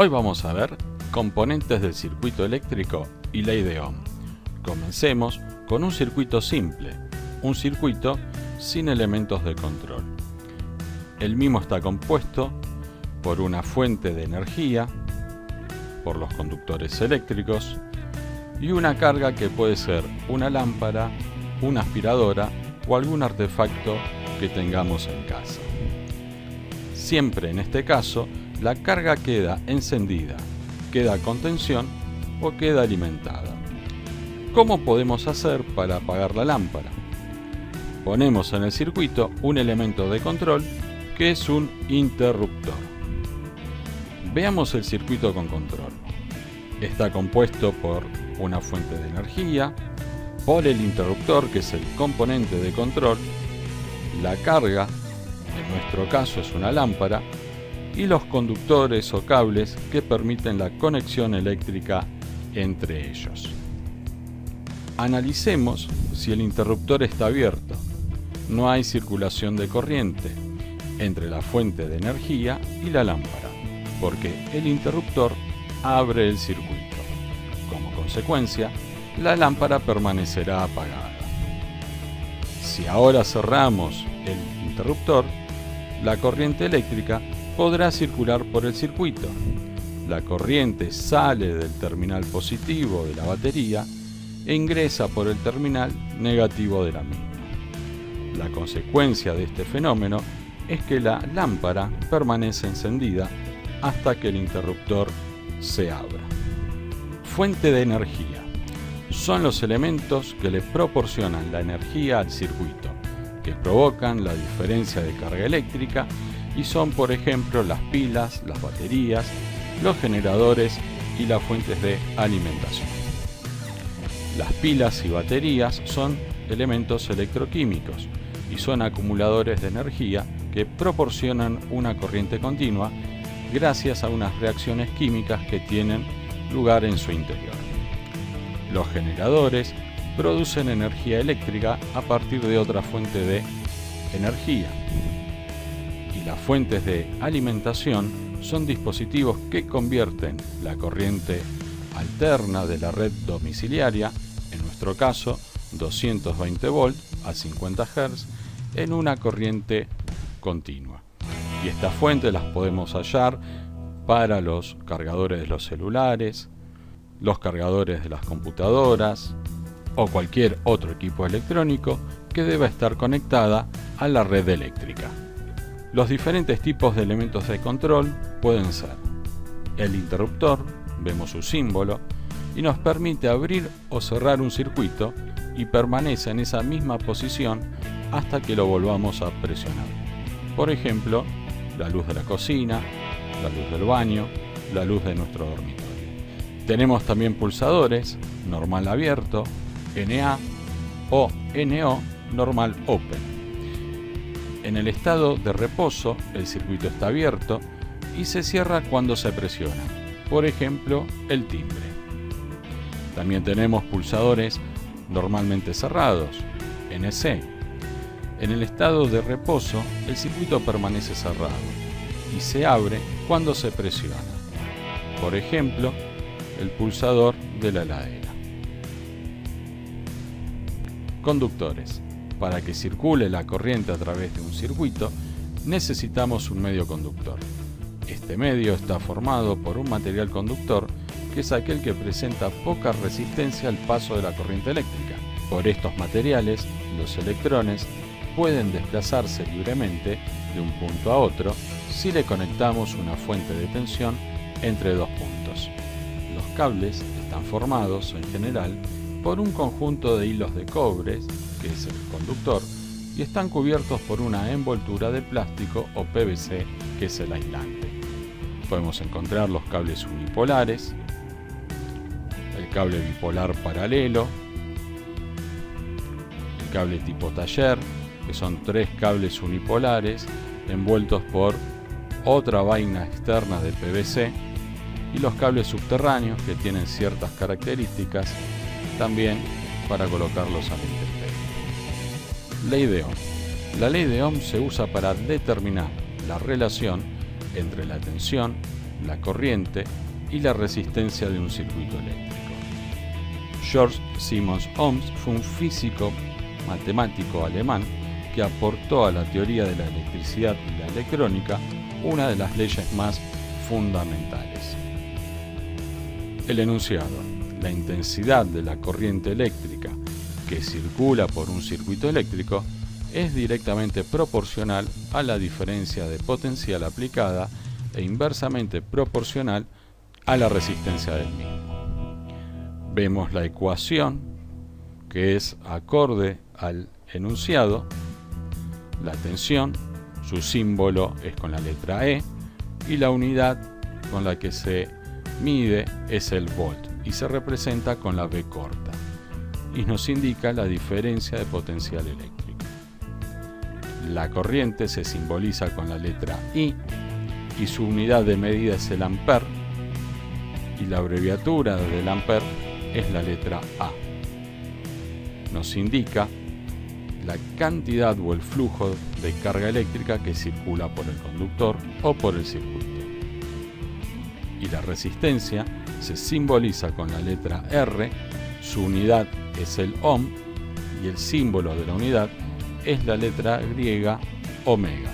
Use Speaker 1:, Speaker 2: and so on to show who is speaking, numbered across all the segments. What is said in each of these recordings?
Speaker 1: Hoy vamos a ver componentes del circuito eléctrico y ley de Ohm. Comencemos con un circuito simple, un circuito sin elementos de control. El mismo está compuesto por una fuente de energía, por los conductores eléctricos y una carga que puede ser una lámpara, una aspiradora o algún artefacto que tengamos en casa. Siempre en este caso, la carga queda encendida, queda con tensión o queda alimentada. ¿Cómo podemos hacer para apagar la lámpara? Ponemos en el circuito un elemento de control que es un interruptor. Veamos el circuito con control. Está compuesto por una fuente de energía, por el interruptor que es el componente de control, la carga, en nuestro caso es una lámpara, y los conductores o cables que permiten la conexión eléctrica entre ellos. Analicemos si el interruptor está abierto. No hay circulación de corriente entre la fuente de energía y la lámpara, porque el interruptor abre el circuito. Como consecuencia, la lámpara permanecerá apagada. Si ahora cerramos el interruptor, la corriente eléctrica podrá circular por el circuito. La corriente sale del terminal positivo de la batería e ingresa por el terminal negativo de la misma. La consecuencia de este fenómeno es que la lámpara permanece encendida hasta que el interruptor se abra. Fuente de energía. Son los elementos que le proporcionan la energía al circuito, que provocan la diferencia de carga eléctrica y son, por ejemplo, las pilas, las baterías, los generadores y las fuentes de alimentación. Las pilas y baterías son elementos electroquímicos y son acumuladores de energía que proporcionan una corriente continua gracias a unas reacciones químicas que tienen lugar en su interior. Los generadores producen energía eléctrica a partir de otra fuente de energía. Y las fuentes de alimentación son dispositivos que convierten la corriente alterna de la red domiciliaria, en nuestro caso 220 volts a 50 Hz, en una corriente continua. Y estas fuentes las podemos hallar para los cargadores de los celulares, los cargadores de las computadoras o cualquier otro equipo electrónico que deba estar conectada a la red eléctrica. Los diferentes tipos de elementos de control pueden ser el interruptor, vemos su símbolo, y nos permite abrir o cerrar un circuito y permanece en esa misma posición hasta que lo volvamos a presionar. Por ejemplo, la luz de la cocina, la luz del baño, la luz de nuestro dormitorio. Tenemos también pulsadores, normal abierto, NA o NO, normal open. En el estado de reposo, el circuito está abierto y se cierra cuando se presiona, por ejemplo, el timbre. También tenemos pulsadores normalmente cerrados, NC. En el estado de reposo, el circuito permanece cerrado y se abre cuando se presiona, por ejemplo, el pulsador de la heladera. Conductores. Para que circule la corriente a través de un circuito, necesitamos un medio conductor. Este medio está formado por un material conductor, que es aquel que presenta poca resistencia al paso de la corriente eléctrica. Por estos materiales, los electrones pueden desplazarse libremente de un punto a otro si le conectamos una fuente de tensión entre dos puntos. Los cables están formados, en general, por un conjunto de hilos de cobre, que es el conductor, y están cubiertos por una envoltura de plástico o PVC, que es el aislante. Podemos encontrar los cables unipolares, el cable bipolar paralelo, el cable tipo taller, que son 3 cables unipolares envueltos por otra vaina externa de PVC, y los cables subterráneos, que tienen ciertas características también para colocarlos a la intemperie. Ley de Ohm. La ley de Ohm se usa para determinar la relación entre la tensión la corriente y la resistencia de un circuito eléctrico. Georg Simons Ohm fue un físico matemático alemán que aportó a la teoría de la electricidad y la electrónica una de las leyes más fundamentales. El enunciado: la intensidad de la corriente eléctrica que circula por un circuito eléctrico es directamente proporcional a la diferencia de potencial aplicada e inversamente proporcional a la resistencia del mismo. Vemos la ecuación, que es acorde al enunciado. La tensión, su símbolo es con la letra E, y la unidad con la que se mide es el volt, y se representa con la B corta, y nos indica la diferencia de potencial eléctrico. La corriente se simboliza con la letra I, y su unidad de medida es el ampere, y la abreviatura del ampere es la letra A. Nos indica la cantidad o el flujo de carga eléctrica que circula por el conductor o por el circuito. Y la resistencia se simboliza con la letra R, su unidad es el ohm y el símbolo de la unidad es la letra griega omega.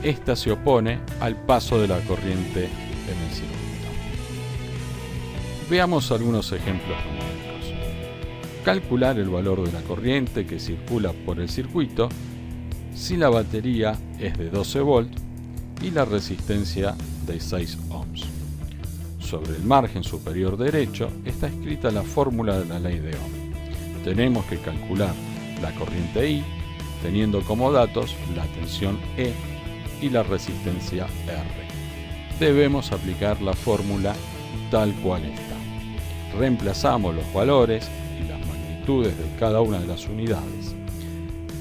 Speaker 1: Esta se opone al paso de la corriente en el circuito. Veamos algunos ejemplos numéricos. Calcular el valor de la corriente que circula por el circuito si la batería es de 12 volts y la resistencia de 6 ohms. Sobre el margen superior derecho está escrita la fórmula de la ley de Ohm. Tenemos que calcular la corriente I teniendo como datos la tensión E y la resistencia R. Debemos aplicar la fórmula tal cual está. Reemplazamos los valores y las magnitudes de cada una de las unidades.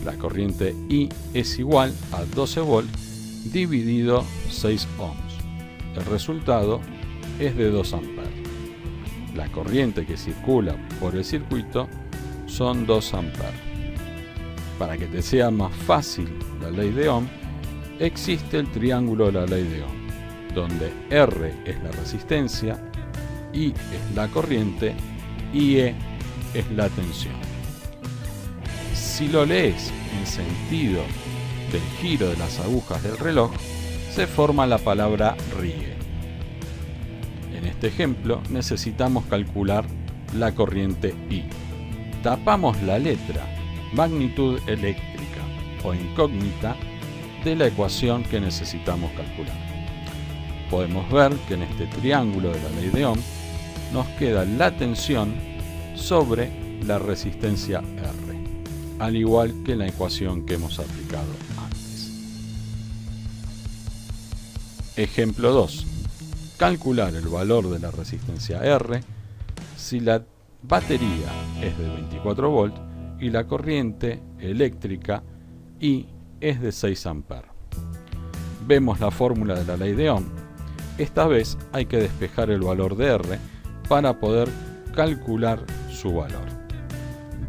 Speaker 1: La corriente I es igual a 12 volts dividido 6 ohms. El resultado es de 2 amperes. La corriente que circula por el circuito son 2 amperes. Para que te sea más fácil la ley de Ohm, existe el triángulo de la ley de Ohm, donde R es la resistencia, I es la corriente y E es la tensión. Si lo lees en sentido del giro de las agujas del reloj, se forma la palabra riegue. En este ejemplo necesitamos calcular la corriente I. Tapamos la letra magnitud eléctrica o incógnita de la ecuación que necesitamos calcular. Podemos ver que en este triángulo de la ley de Ohm nos queda la tensión sobre la resistencia R, al igual que en la ecuación que hemos aplicado antes. Ejemplo 2. Calcular el valor de la resistencia R si la batería es de 24 volts y la corriente eléctrica I es de 6 amperes. Vemos la fórmula de la ley de Ohm. Esta vez hay que despejar el valor de R para poder calcular su valor.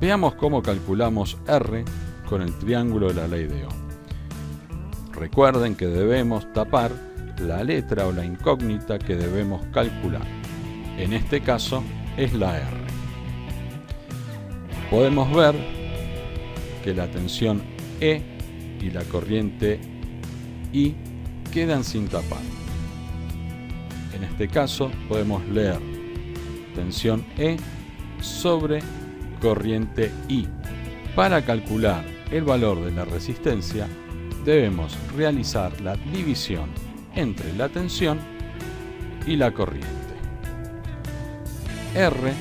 Speaker 1: Veamos cómo calculamos R con el triángulo de la ley de Ohm. Recuerden que debemos tapar la letra o la incógnita que debemos calcular. En este caso es la R. Podemos ver que la tensión E y la corriente I quedan sin tapar. En este caso podemos leer tensión E sobre corriente I. Para calcular el valor de la resistencia debemos realizar la división entre la tensión y la corriente. R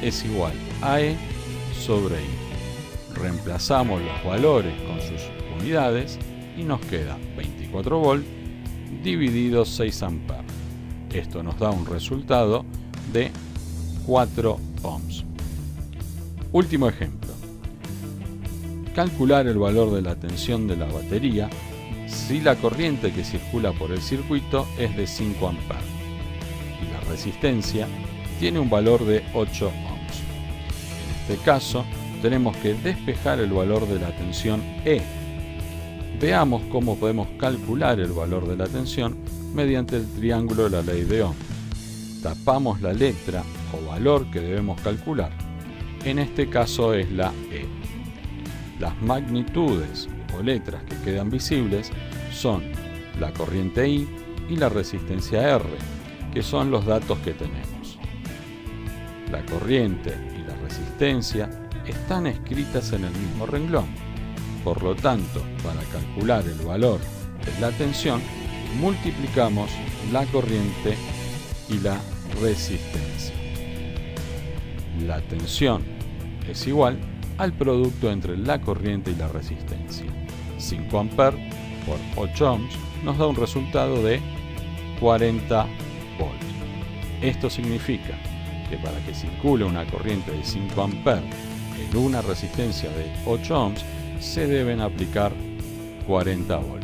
Speaker 1: es igual a E sobre I. Reemplazamos los valores con sus unidades y nos queda 24 volts dividido 6 amperes. Esto nos da un resultado de 4 ohms. Último ejemplo. Calcular el valor de la tensión de la batería si la corriente que circula por el circuito es de 5 amperes y la resistencia tiene un valor de 8 ohms. En este caso, tenemos que despejar el valor de la tensión E. Veamos cómo podemos calcular el valor de la tensión mediante el triángulo de la ley de Ohm. Tapamos la letra o valor que debemos calcular. En este caso es la E. Las magnitudes o letras que quedan visibles son la corriente I y la resistencia R, que son los datos que tenemos. La corriente y la resistencia están escritas en el mismo renglón. Por lo tanto, para calcular el valor de la tensión, multiplicamos la corriente y la resistencia. La tensión es igual al producto entre la corriente y la resistencia. 5 A por 8 ohms nos da un resultado de 40 volts. Esto significa que para que circule una corriente de 5 A en una resistencia de 8 ohms se deben aplicar 40 volts.